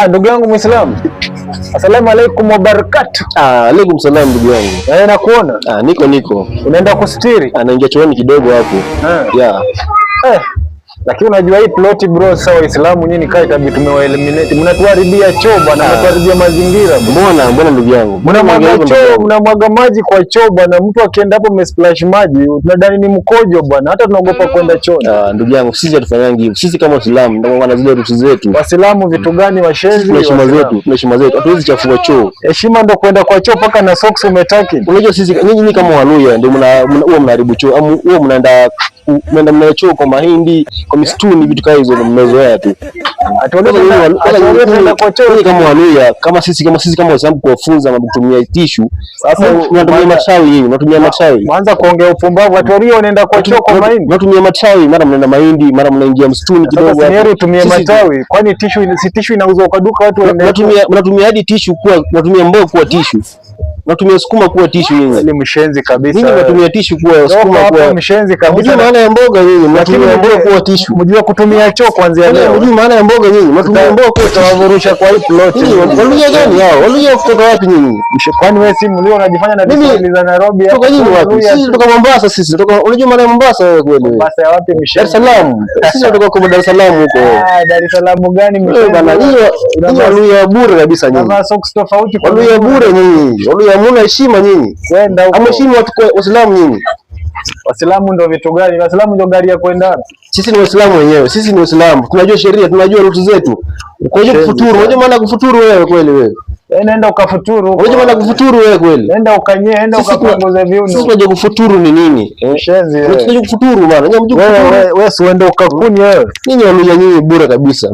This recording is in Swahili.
Ndugu yangu Muislamu. Asalamu alaykum wa barakatuh. Alaykum salam ndugu yangu. Nakuona. Niko. Unaenda kustiri? Naingia chooni kidogo hapo. Yeah. Lakini unajua hii plot bro, sasa Waislamu nyinyi kai tabii tumewaeliminate. Mnatuharibia choo bwana, mnatuharibia mazingira. Mbona ndugu yangu? Mnamwaga maji kwa choo bwana. Mtu akienda hapo umesplash maji, tunadhani ni mkojo bwana. Hata tunaogopa kwenda choo. Ndugu yangu, sisi hatufanyangi hivyo. Sisi kama Waislamu ndio wana zile ruhusa zetu. Waislamu vitu gani washenzi? Heshima zetu. Hatuwezi chafua choo. Heshima ndio kwenda kwa choo paka na socks umetaki. Unajua sisi nyinyi kama Waluya ndio mnaharibu choo. Huo mnaenda choo kwa mahindi, kwa mistuni, vitu kama hizo mmezoea tu. Kama Waluya, kama sisi kama Waislamu kuwafunza na kutumia tishu. Sasa unatumia matawi. Mwanza kuongea upumbavu. Watu walio wanaenda kwa choo kwa mahindi. Unatumia matawi, mara mnaenda mahindi, mara mnaingia mstuni kidogo. Sasa ni utumie matawi. Kwani tishu inauzwa kwa duka watu wanaenda. Unatumia hadi tishu unatumia mboga kwa tishu. Unatumia sukuma kuwa tishu nyinyi. Ni mshenzi kabisa. Nyinyi unatumia tishu kuwa sukuma kuwa mshenzi kabisa. Unajua maana ya mboga nyinyi, mnatumia mboga kuwa tishu. Mjua kutumia choo kuanzia leo. Unajua maana ya mboga nyinyi, mnatumia mboga kuwa tawavurusha kwa hii plot. Waluya gani hao? Waluya kutoka wapi nyinyi? Kwani wewe si mlio unajifanya na Kiswahili za Nairobi hapo? Kutoka nyinyi wapi? Sisi kutoka Mombasa sisi. Unajua maana ya Mombasa wewe kweli? Mombasa ya wapi mshenzi? Dar es Salaam. Sisi kutoka kwa Dar es Salaam huko. Dar es Salaam gani mshenzi? Bana nyinyi Waluya bure kabisa nyinyi. Kama socks tofauti kwa Waluya bure nyinyi. Waluya hamna heshima nyinyi. Kwenda huko. Amheshimu watu kwa Waislamu nyinyi. Waislamu ndio vitu gani? Waislamu ndio gari ya kwenda. Sisi ni Waislamu wenyewe. Sisi ni Waislamu. Tunajua sheria, tunajua ruhusa zetu. Kwa hiyo kufuturu, unajua maana kufuturu wewe kweli wewe? Nenda ukafuturu. Unajua maana kufuturu wewe kweli? Nenda ukanyee, nenda ukapunguze viuno. Sisi tunajua kufuturu ni nini? Shenzi wewe. Tunajua kufuturu bana. Wewe si uende ukakuni wewe. Nyinyi Waluya nyinyi bure kabisa.